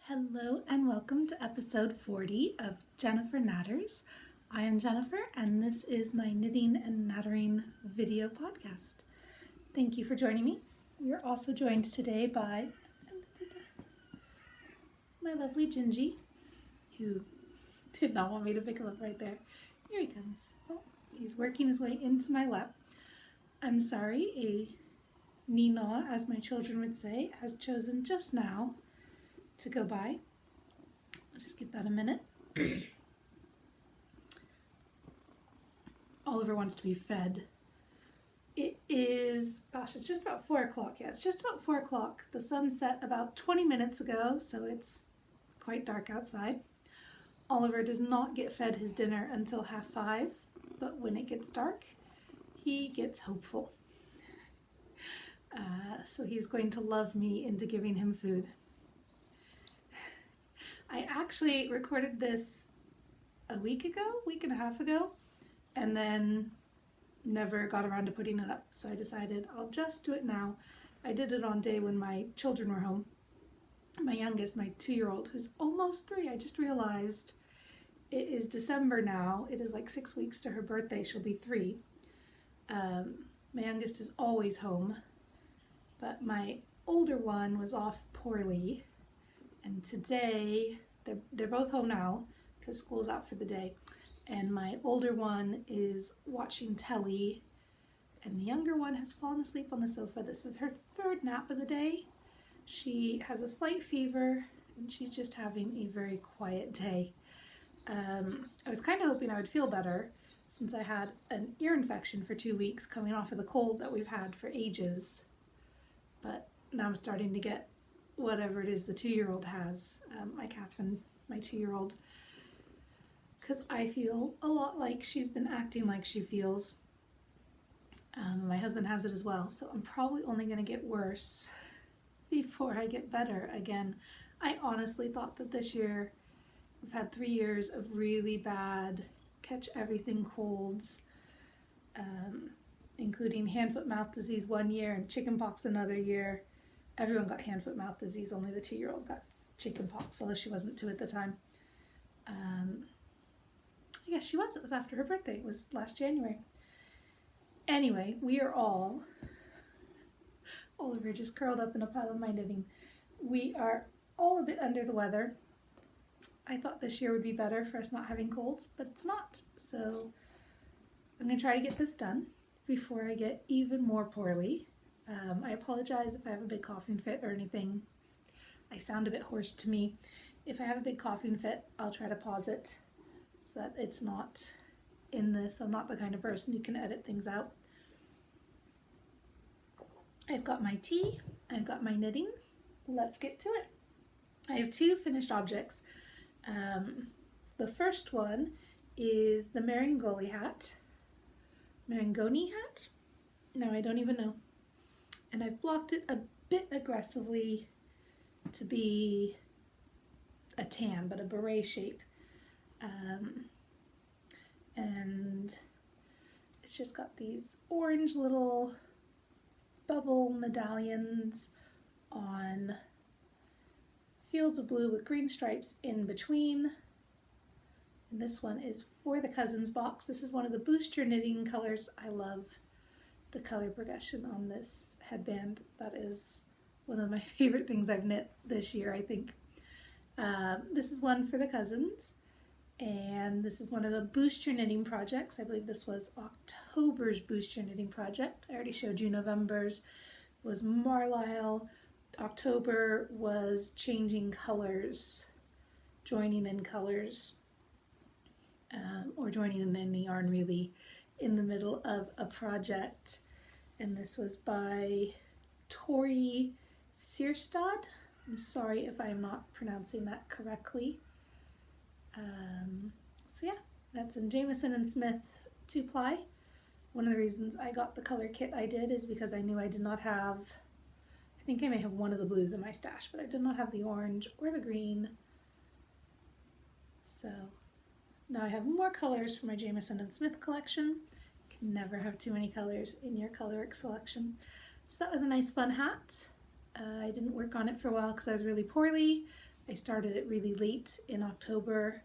Hello and welcome to episode 40 of Jennifer Knatters. I am Jennifer and this is my knitting and nattering video podcast. Thank you for joining me. We are also joined today by my lovely Gingy, who did not want me to pick him up right there. Here he comes. Oh, he's working his way into my lap. I'm sorry, a Nina, as my children would say, has chosen just now to go by. I'll just give that a minute. Oliver wants to be fed. It is, it's just about 4 o'clock. Yeah, it's just about 4 o'clock. The sun set about 20 minutes ago, so it's quite dark outside. Oliver does not get fed his dinner until 5:30, but when it gets dark, he gets hopeful. So he's going to love me into giving him food. I actually recorded this a week and a half ago, and then never got around to putting it up. So I decided I'll just do it now. I did it on day when my children were home. My youngest, my 2-year-old, who's almost 3, I just realized it is December now. It is like 6 weeks to her birthday. She'll be 3. My youngest is always home, but my older one was off poorly. And today, they're both home now because school's out for the day. And my older one is watching telly, and the younger one has fallen asleep on the sofa. This is her 3rd nap of the day. She has a slight fever, and she's just having a very quiet day. I was kind of hoping I would feel better since I had an ear infection for 2 weeks coming off of the cold that we've had for ages. But now I'm starting to get whatever it is the 2-year-old has, my Catherine, my 2-year-old, because I feel a lot like she's been acting like she feels. My husband has it as well, so I'm probably only going to get worse before I get better again. I honestly thought that this year, we've had 3 years of really bad catch everything colds, including hand, foot, mouth disease 1 year and chickenpox another year. Everyone got hand, foot, mouth disease. Only the 2-year-old got chickenpox, although she wasn't 2 at the time. I guess she was. It was after her birthday. It was last January. Anyway, we are all, Oliver just curled up in a pile of my knitting. We are all a bit under the weather. I thought this year would be better for us not having colds, but it's not. So I'm going to try to get this done before I get even more poorly. I apologize if I have a big coughing fit or anything. I sound a bit hoarse to me. If I have a big coughing fit, I'll try to pause it so that it's not in this. I'm not the kind of person who can edit things out. I've got my tea, I've got my knitting. Let's get to it. I have 2 finished objects. The first one is the Marangoni hat. Marangoni hat? No, I don't even know. And I've blocked it a bit aggressively to be a tan, but a beret shape. And it's just got these orange little bubble medallions on fields of blue with green stripes in between. And this one is for the Cousins box. This is one of the booster knitting colors. I love the color progression on this headband. That is one of my favorite things I've knit this year, I think. This is one for the Cousins, and this is one of the booster knitting projects. I believe this was October's booster knitting project. I already showed you November's was Marlisle. October was changing colors, joining in colors, or joining in any yarn really in the middle of a project. And this was by Tori Seierstad. I'm sorry if I'm not pronouncing that correctly. So yeah, that's in Jamieson and Smith 2-ply. One of the reasons I got the color kit I did is because I knew I did not have, I think I may have one of the blues in my stash, but I did not have the orange or the green. So now I have more colors for my Jamieson and Smith collection. Can never have too many colors in your colorwork selection. So that was a nice fun hat. I didn't work on it for a while because I was really poorly, I started it really late in October.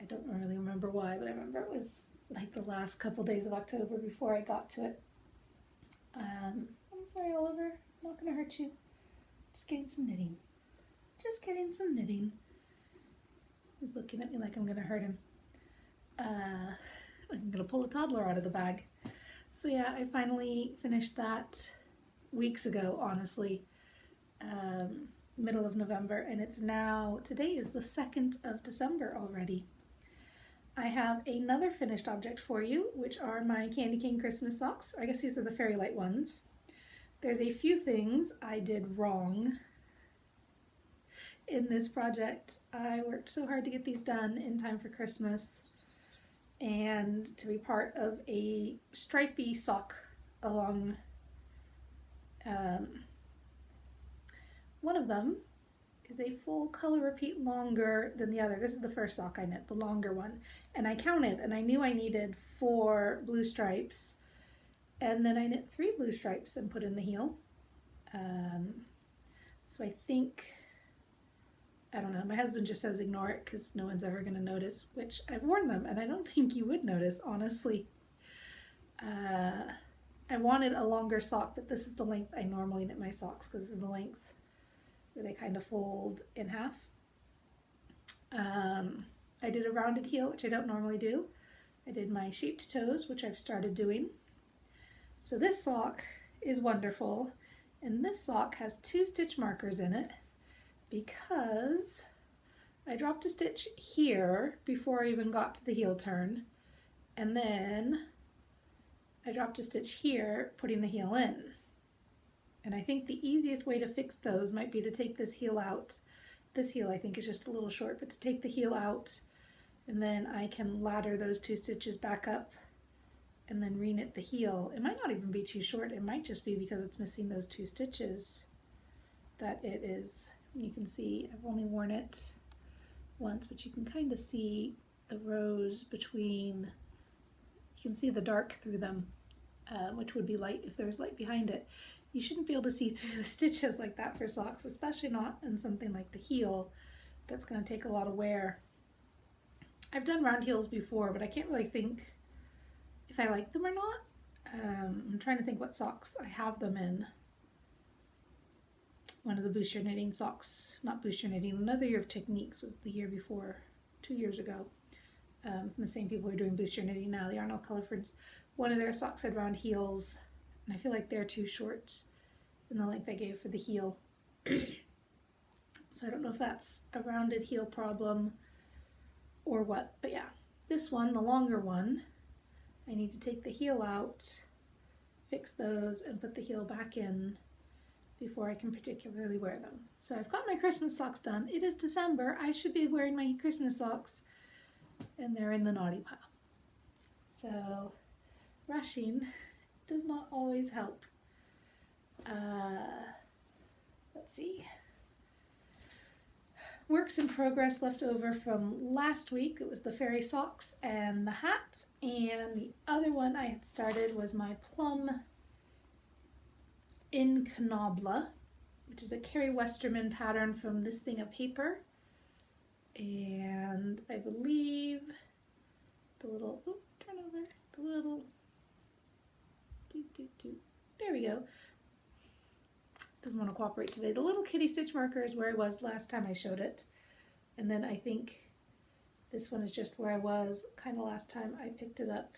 I don't really remember why, but I remember it was like the last couple days of October before I got to it. I'm sorry, Oliver. I'm not going to hurt you. Just getting some knitting. Just getting some knitting. He's looking at me like I'm going to hurt him. I'm going to pull a toddler out of the bag. So yeah, I finally finished that weeks ago, honestly. Middle of November, and it's now, today is the 2nd of December already. I have another finished object for you, which are my Candy Cane Christmas socks. I guess these are the Fairy Light ones. There's a few things I did wrong in this project. I worked so hard to get these done in time for Christmas and to be part of a stripy sock along one of them is a full color repeat longer than the other. This is the first sock I knit, the longer one. And I counted and I knew I needed 4 blue stripes. And then I knit 3 blue stripes and put in the heel. So I think, I don't know, my husband just says ignore it because no one's ever going to notice, which I've worn them and I don't think you would notice, honestly. I wanted a longer sock, but this is the length I normally knit my socks because this is the length where they kind of fold in half. I did a rounded heel, which I don't normally do. I did my shaped toes, which I've started doing. So this sock is wonderful, and this sock has 2 stitch markers in it because I dropped a stitch here before I even got to the heel turn, and then I dropped a stitch here putting the heel in. And I think the easiest way to fix those might be to take this heel out. This heel I think is just a little short, but to take the heel out and then I can ladder those 2 stitches back up and then re-knit the heel. It might not even be too short. It might just be because it's missing those 2 stitches that it is. You can see I've only worn it once, but you can kind of see the rows between, you can see the dark through them, which would be light if there was light behind it. You shouldn't be able to see through the stitches like that for socks, especially not in something like the heel that's going to take a lot of wear. I've done round heels before, but I can't really think if I like them or not. I'm trying to think what socks I have them in. One of the Boost Your Knitting socks, not Boost Your Knitting, Another Year of Techniques was the year before, 2 years ago. From the same people who are doing Boost Your Knitting now, the Arnold Culliford's. One of their socks had round heels, and I feel like they're too short in the length I gave for the heel. So I don't know if that's a rounded heel problem or what, but yeah, this one, the longer one, I need to take the heel out, fix those, and put the heel back in before I can particularly wear them. So I've got my Christmas socks done. It is December. I should be wearing my Christmas socks, and they're in the naughty pile. So rushing does not always help. Let's see. Works in progress left over from last week. It was the fairy socks and the hat, and the other one I had started was my plum Incunabula, which is a Karie Westermann pattern from this thing of paper. And I believe the little, turn over, the little, there we go. Doesn't want to cooperate today. The little kitty stitch marker is where I was last time I showed it. And then I think this one is just where I was kind of last time I picked it up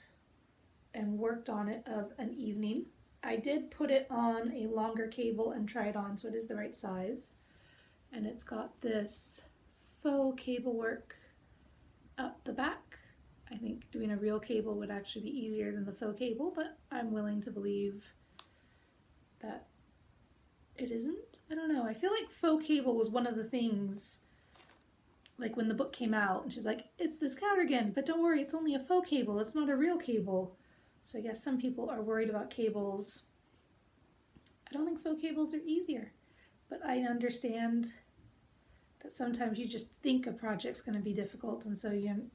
and worked on it of an evening. I did put it on a longer cable and try it on so it is the right size. And it's got this faux cable work up the back. I think doing a real cable would actually be easier than the faux cable, but I'm willing to believe that it isn't. I don't know. I feel like faux cable was one of the things, like when the book came out, and she's like, it's this cardigan, but don't worry, it's only a faux cable. It's not a real cable. So I guess some people are worried about cables. I don't think faux cables are easier, but I understand that sometimes you just think a project's going to be difficult, and so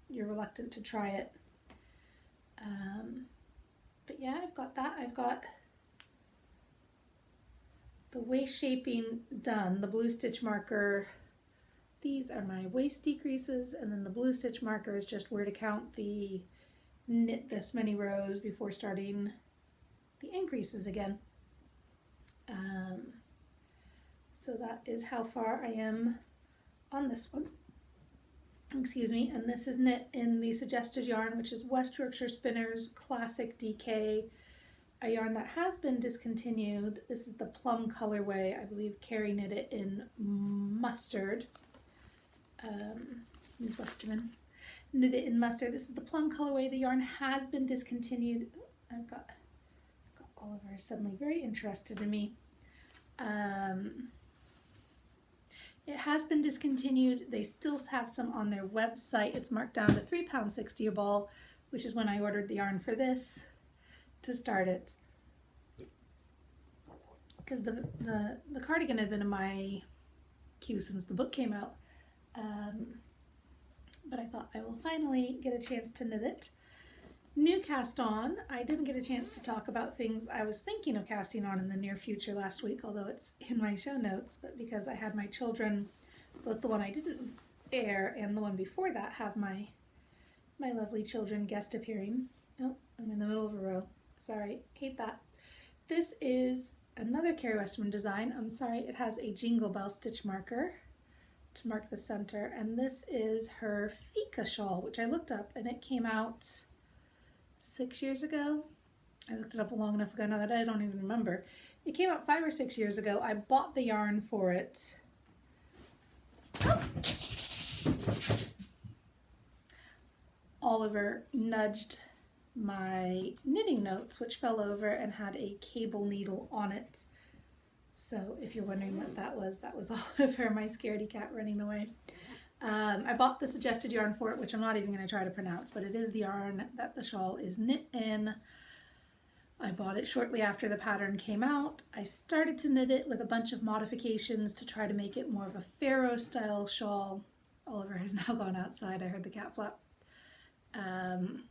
you're reluctant to try it. But yeah, I've got that. I've got the waist shaping done, the blue stitch marker These are my waist decreases, and then the blue stitch marker is just where to count the knit this many rows before starting the increases again. So that is how far I am on this one. Excuse me, and this is knit in the suggested yarn, which is West Yorkshire Spinners Classic DK, a yarn that has been discontinued. This is the plum colorway. I believe Karie knit it in mustard. Ms. Westermann knit it in mustard. This is the plum colorway. The yarn has been discontinued. I've got Oliver suddenly very interested in me. It has been discontinued. They still have some on their website. It's marked down to £3.60 a ball, which is when I ordered the yarn for this to start it. Because the cardigan had been in my queue since the book came out. But I thought I will finally get a chance to knit it. New cast on. I didn't get a chance to talk about things I was thinking of casting on in the near future last week, although it's in my show notes, but because I had my children, both the one I didn't air and the one before that, have my lovely children guest appearing. Oh, I'm in the middle of a row. Sorry, hate that. This is another Karie Westermann design. I'm sorry, it has a jingle bell stitch marker to mark the center, and this is her Fika shawl, which I looked up, and it came out 6 years ago. I looked it up long enough ago now that I don't even remember. It came out 5 or 6 years ago. I bought the yarn for it. Oh. Oliver nudged my knitting notes, which fell over and had a cable needle on it. So if you're wondering what that was Oliver, my scaredy cat, running away. I bought the suggested yarn for it, which I'm not even going to try to pronounce, but it is the yarn that the shawl is knit in. I bought it shortly after the pattern came out. I started to knit it with a bunch of modifications to try to make it more of a pharaoh style shawl. Oliver has now gone outside. I heard the cat flap. And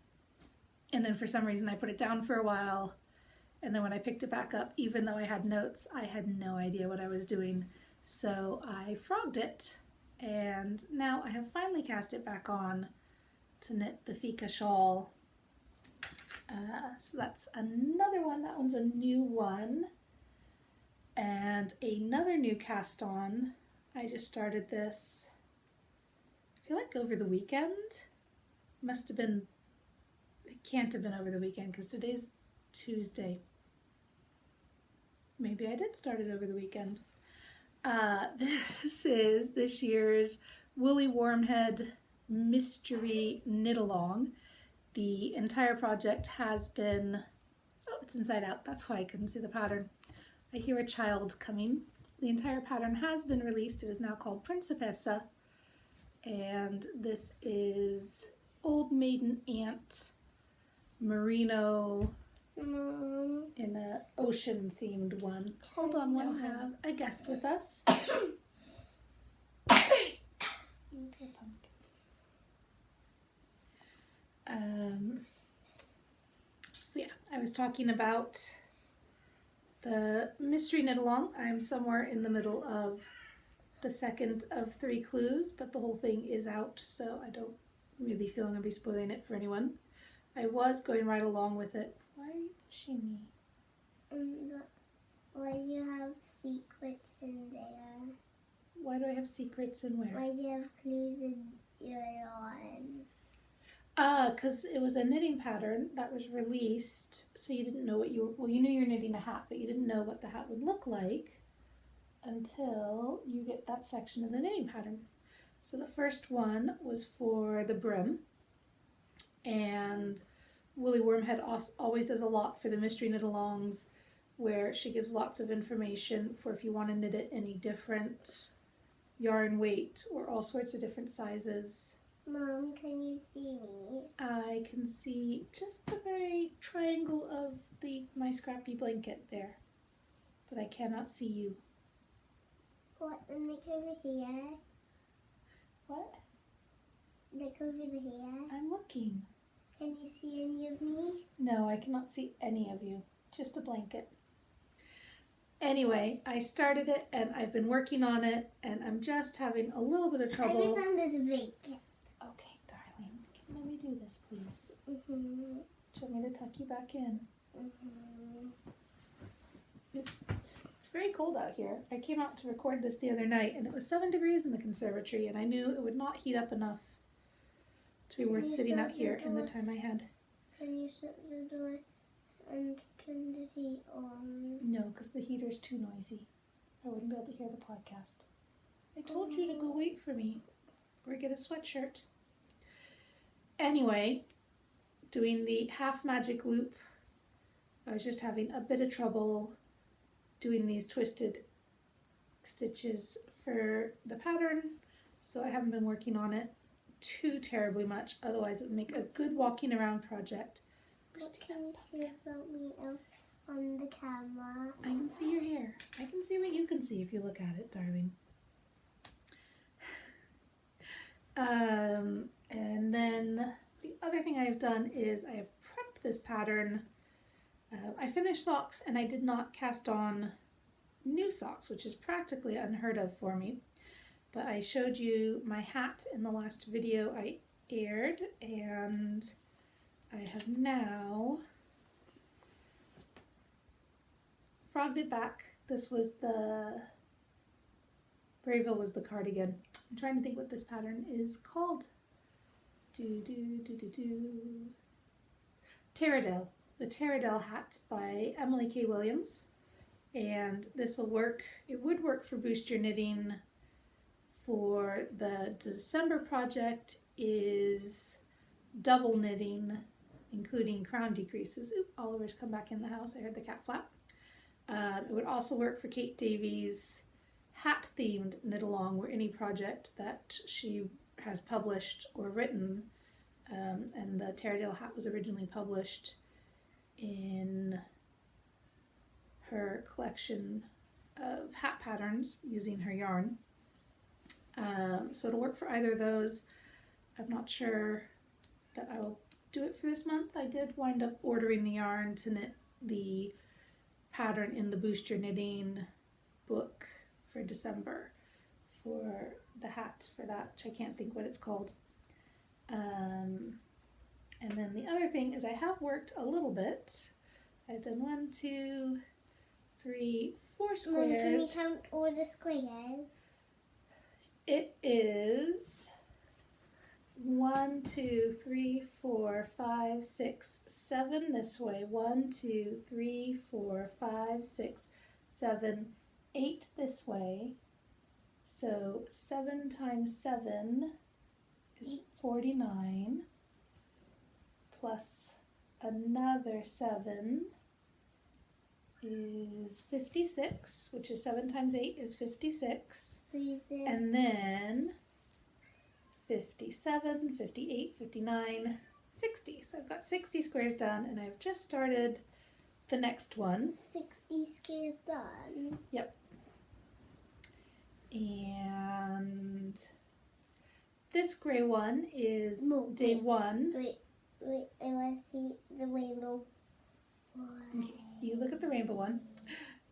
then for some reason I put it down for a while. And then when I picked it back up, even though I had notes, I had no idea what I was doing. So I frogged it. And now I have finally cast it back on to knit the Fika shawl. So that's another one. That one's a new one. And another new cast on. I just started this, I feel like over the weekend. Must have been, it can't have been over the weekend because today's Tuesday. Maybe I did start it over the weekend. This is this year's Woolly Wormhead Mystery Knit Along. The entire project has been, oh, it's inside out. That's why I couldn't see the pattern. I hear a child coming. The entire pattern has been released. It is now called Principessa. And this is Old Maiden Aunt Merino in a ocean themed one. Hold on, we'll have a guest with us. So yeah, I was talking about the mystery knit along. I'm somewhere in the middle of the second of 3 clues, but the whole thing is out, so I don't really feel I'm going to be spoiling it for anyone. I was going right along with it. Why are you pushing me? Why do you have secrets in there? Why do I have secrets in where? Why do you have clues in your yarn? Because it was a knitting pattern that was released, so you didn't know what you were, well, you knew you were knitting a hat, but you didn't know what the hat would look like until you get that section of the knitting pattern. So the first one was for the brim, and Woolly Wormhead always does a lot for the mystery knit-alongs, where she gives lots of information for if you want to knit it any different yarn weight or all sorts of different sizes. Mom, can you see me? I can see just the very triangle of my scrappy blanket there, but I cannot see you. What? Then look over here. What? Look over here. I'm looking. Can you see any of me? No, I cannot see any of you. Just a blanket. Anyway, I started it and I've been working on it and I'm just having a little bit of trouble. I was under the blanket. Okay, darling. Let me do this, please. Mm-hmm. Do you want me to tuck you back in? Mm-hmm. It's very cold out here. I came out to record this the other night and it was 7 degrees in the conservatory and I knew it would not heat up enough to be worth sitting out here in the time I had. Can you shut the door and turn the heat on? No, because the heater's too noisy. I wouldn't be able to hear the podcast. I told you to go wait for me or get a sweatshirt. Anyway, doing the half magic loop, I was just having a bit of trouble doing these twisted stitches for the pattern, so I haven't been working on it too terribly much, otherwise it would make a good walking around project. What can you see about me on the camera? I can see your hair. I can see what you can see if you look at it, darling. And then the other thing I've done is I have prepped this pattern. I finished socks and I did not cast on new socks, which is practically unheard of for me. But I showed you my hat in the last video I aired, and I have now frogged it back. This was the Brayville was the cardigan. I'm trying to think what this pattern is called. Tarradale. The Tarradale hat by Emily K. Williams. And this will work, it would work for Boost Your Knitting. For the December project is double knitting, including crown decreases. Oop, Oliver's come back in the house. I heard the cat flap. It would also work for Kate Davies' hat-themed knit-along, or any project that she has published or written. And the Tarradale hat was originally published in her collection of hat patterns using her yarn. So it'll work for either of those. I'm not sure that I will do it for this month. I did wind up ordering the yarn to knit the pattern in the Boost Your Knitting book for December for the hat for that, which I can't think what it's called. And then the other thing is I have worked a little bit. I've done 1, 2, 3, 4 squares. Mom, can you count all the squares? It is 1, 2, 3, 4, 5, 6, 7 this way. 1, 2, 3, 4, 5, 6, 7, 8 this way. So 7 times 7 is 49, plus another 7 is 56, which is 7 times 8 is 56. So you said... And then 57, 58, 59, 60. So I've got 60 squares done, and I've just started the next one. 60 squares done? Yep. And this gray one is day 1. Wait, I want to see the rainbow. Okay, you look at the rainbow one.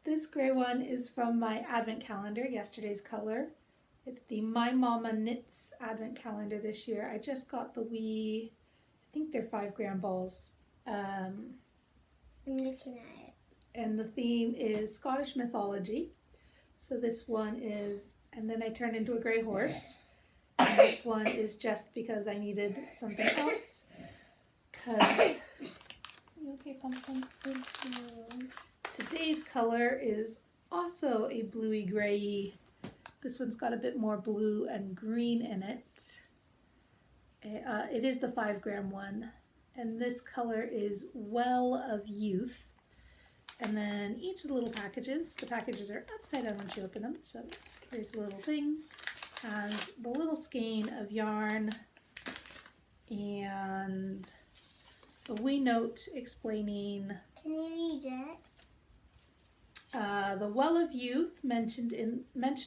This gray one is from my advent calendar, yesterday's color. It's the My Mama Knits advent calendar this year. I just got the wee, I think they're 5-gram balls. I'm looking at it. And the theme is Scottish mythology. So this one is, and then I turned into a gray horse. And this one is just because I needed something else. Cause, you okay, Pumpkin? Today's color is also a bluey grayy. This one's got a bit more blue and green in it. It is the 5-gram one. And this color is Well of Youth. And then each of the little packages, the packages are upside down when you open them. So here's the little thing. Has the little skein of yarn and a wee note explaining. Can you read it? The Well of Youth, mention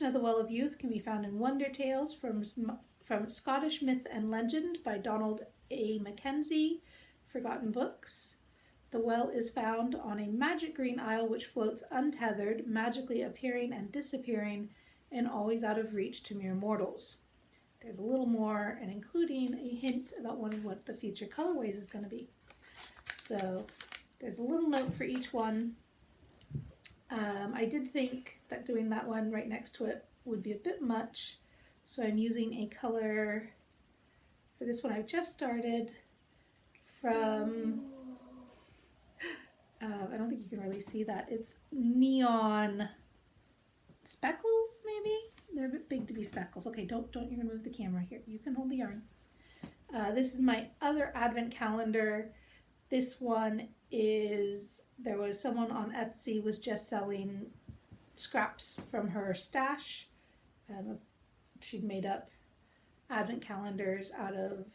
of the Well of Youth can be found in Wonder Tales from Scottish Myth and Legend by Donald A. Mackenzie, Forgotten Books. The well is found on a magic green isle which floats untethered, magically appearing and disappearing, and always out of reach to mere mortals. There's a little more, and including a hint about what the future colorways is going to be. So there's a little note for each one. I did think that doing that one right next to it would be a bit much, so I'm using a color for this one I've just started from, I don't think you can really see that. It's neon speckles, maybe? They're a bit big to be speckles. Okay, don't you're gonna move the camera here. You can hold the yarn. This is my other advent calendar. This one is, there was someone on Etsy was just selling scraps from her stash. She'd made up advent calendars out of...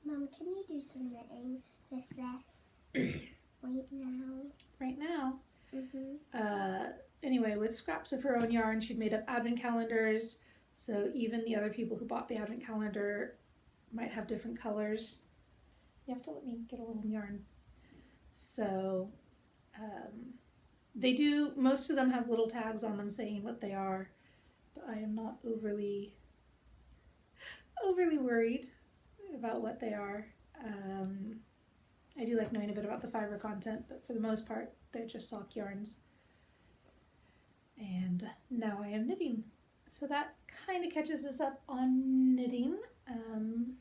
Mum, can you do some knitting with this right now? Mm-hmm. Anyway, with scraps of her own yarn, she'd made up advent calendars, so even the other people who bought the advent calendar might have different colors. You have to let me get a little yarn. So they do, most of them have little tags on them saying what they are, but I am not overly worried about what they are. I do like knowing a bit about the fiber content, but for the most part they're just sock yarns. And now I am knitting, so that kind of catches us up on knitting. I'm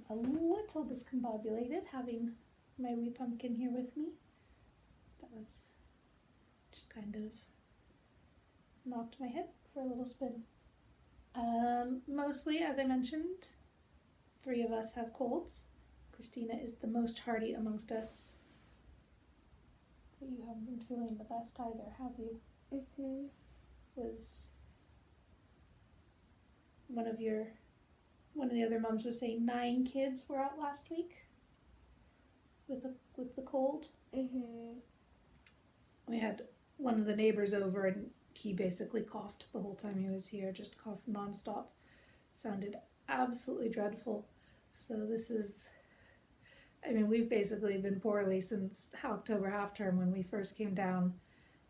a little discombobulated having my wee pumpkin here with me. That was just kind of knocked my head for a little spin. Mostly, as I mentioned, 3 of us have colds. Christina is the most hardy amongst us. But you haven't been feeling the best either, have you? Mm-hmm. Was one of the other mums was saying 9 kids were out last week with the cold. Mm-hmm. We had one of the neighbors over and he basically coughed the whole time he was here, just coughed nonstop. Sounded absolutely dreadful. So this is, I mean, we've basically been poorly since October half term when we first came down,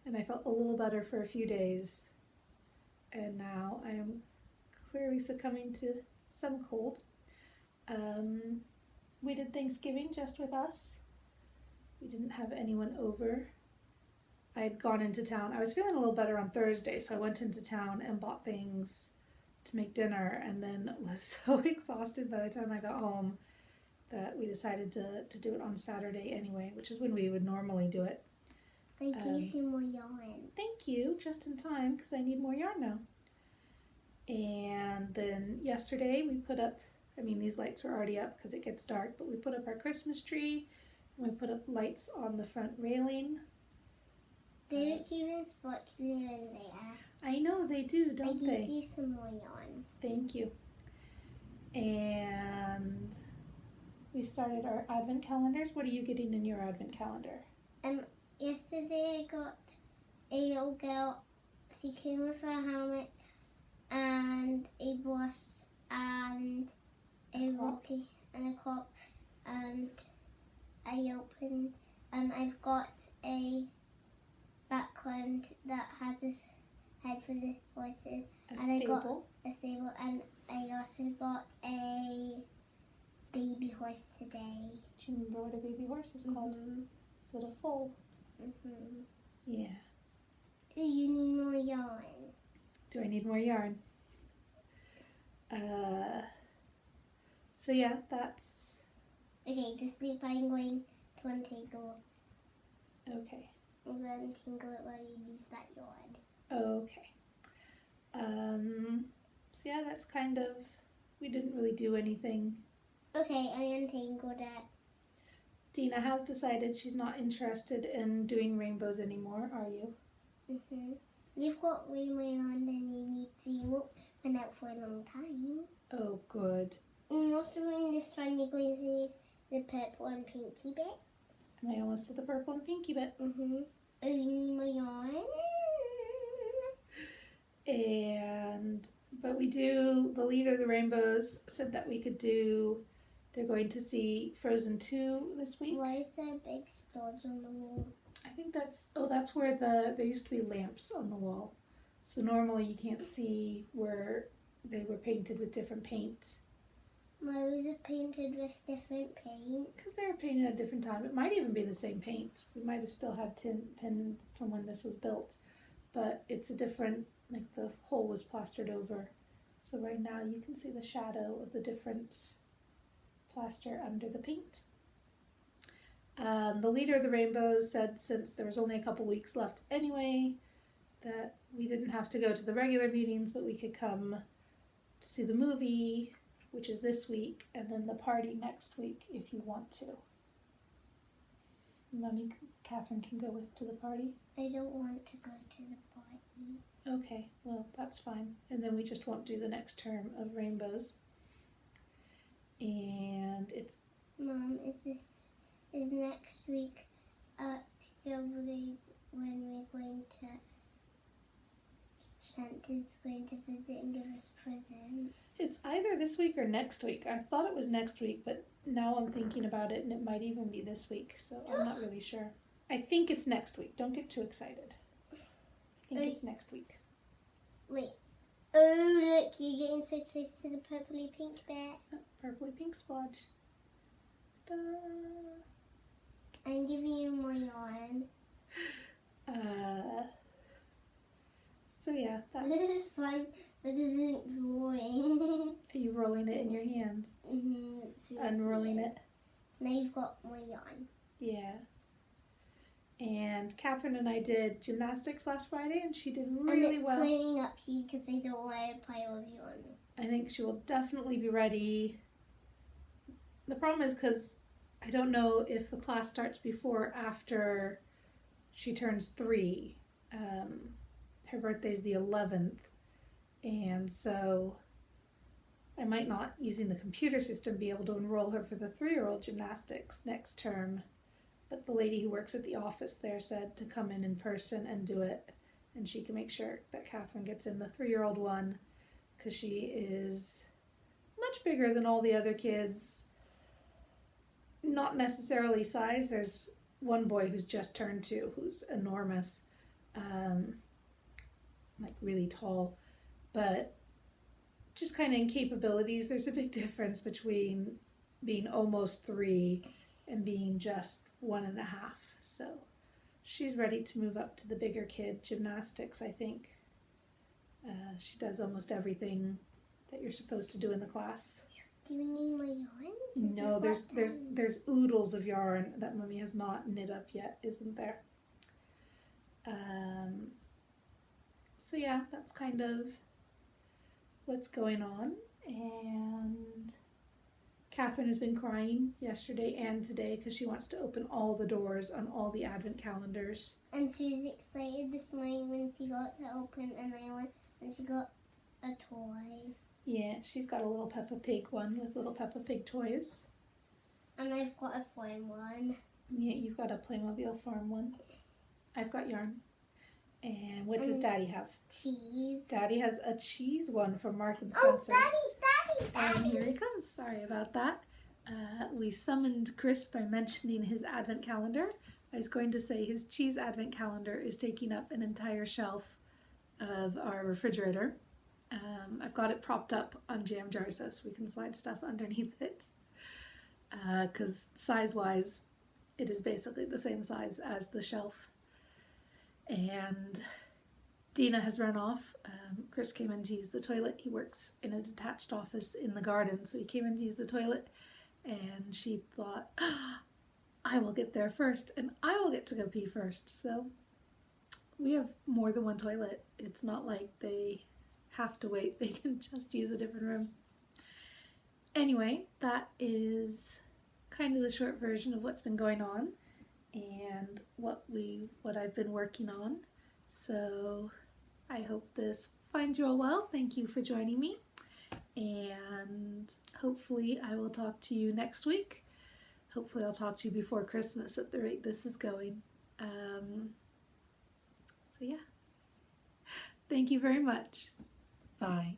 and I felt a little better for a few days, and now I am clearly succumbing to some cold. We did Thanksgiving just with us. We didn't have anyone over. I had gone into town. I was feeling a little better on Thursday, so I went into town and bought things to make dinner, and then was so exhausted by the time I got home that we decided to do it on Saturday anyway, which is when we would normally do it. I gave you more yarn. Thank you, just in time, because I need more yarn now. And then yesterday we put up, I mean, these lights were already up because it gets dark, but we put up our Christmas tree, and we put up lights on the front railing. They look even sparklier in there. I know they do, don't they? I gave you some more yarn. Thank you. And we started our advent calendars. What are you getting in your advent calendar? Yesterday I got a little girl. She came with her helmet and a bus and a rocky and a cop, and I opened, and I've got a background that has a head for the horses, A and stable. I got a stable, and I also got a baby horse today. Do you remember what a baby horse is called? Mm-hmm. Is it a foal? Mm-hmm. Yeah. Do you need more yarn? Do I need more yarn? So yeah, that's Okay, to sleep I'm going to untangle. okay. I'm going to tingle it while you use that yarn. Okay. So yeah, that's kind of, we didn't really do anything. Okay, I untangled it. Dina has decided she's not interested in doing rainbows anymore, are you? Mm-hmm. You've got way more yarn than you need, so you won't run out for a long time. Oh, good. And also in this time you're going to use the purple and pinky bit. Am I almost to the purple and pinky bit? Mm-hmm. Oh, you need more yarn? But we do, the leader of the rainbows said that we could do They're going to see Frozen 2 this week. Why is there a big splodge on the wall? I think that's where there used to be lamps on the wall. So normally you can't see where they were painted with different paint. Why was it painted with different paint? Because they were painted at a different time. It might even be the same paint. We might have still had tin pins from when this was built. But it's a different, like the hole was plastered over. So right now you can see the shadow of the different plaster under the paint. The leader of the Rainbows said since there was only a couple weeks left anyway, that we didn't have to go to the regular meetings, but we could come to see the movie, which is this week, and then the party next week if you want to. Mommy, Catherine can go to the party. I don't want to go to the party. Okay, well, that's fine. And then we just won't do the next term of Rainbows. And it's... Mom, is next week at Gilbert when we're going to... Santa's going to visit and give us presents? It's either this week or next week. I thought it was next week, but now I'm thinking about it and it might even be this week, so I'm not really sure. I think it's next week. Don't get too excited. I think it's next week. Wait. Oh, look, you're getting so close to the purpley pink bit. Oh, purpley pink splodge. Ta-da. I'm giving you more yarn. So yeah, that's... This is fun, but this isn't rolling. Are you rolling it in your hand? Mm-hmm. Unrolling it? Now you've got more yarn. Yeah. And Catherine and I did gymnastics last Friday, and she did really well. And it's flaming up here because I don't want a pile of yarn. I think she will definitely be ready. The problem is because I don't know if the class starts before or after she turns 3. Her birthday's the 11th, and so I might not, using the computer system, be able to enroll her for the 3-year-old gymnastics next term. But the lady who works at the office there said to come in person and do it, and she can make sure that Catherine gets in the 3-year-old one, because she is much bigger than all the other kids. Not necessarily size. There's one boy who's just turned 2 who's enormous, like really tall, but just kind of in capabilities. There's a big difference between being almost 3 and being just 1.5. So she's ready to move up to the bigger kid gymnastics, I think. She does almost everything that you're supposed to do in the class. Do you need my yarn? No, there's oodles of yarn that Mummy has not knit up yet, isn't there? So yeah, that's kind of what's going on. And Catherine has been crying yesterday and today because she wants to open all the doors on all the advent calendars. And she was excited this morning when she got to open, and I went and she got a toy. Yeah, she's got a little Peppa Pig one with little Peppa Pig toys. And I've got a farm one. Yeah, you've got a Playmobil farm one. I've got yarn. And what does Daddy have? Cheese. Daddy has a cheese one from Mark and Spencer. Oh, Daddy! And here he comes. Sorry about that. We summoned Chris by mentioning his advent calendar. I was going to say his cheese advent calendar is taking up an entire shelf of our refrigerator. I've got it propped up on jam jars though, so we can slide stuff underneath it. Because size-wise, it is basically the same size as the shelf. And Dina has run off. Chris came in to use the toilet. He works in a detached office in the garden, so he came in to use the toilet, and she thought, I will get there first, and I will get to go pee first. So we have more than one toilet. It's not like they have to wait. They can just use a different room. Anyway, that is kind of the short version of what's been going on and what I've been working on. So I hope this finds you all well. Thank you for joining me, and hopefully I will talk to you next week. Hopefully I'll talk to you before Christmas at the rate this is going. So yeah, thank you very much. Bye.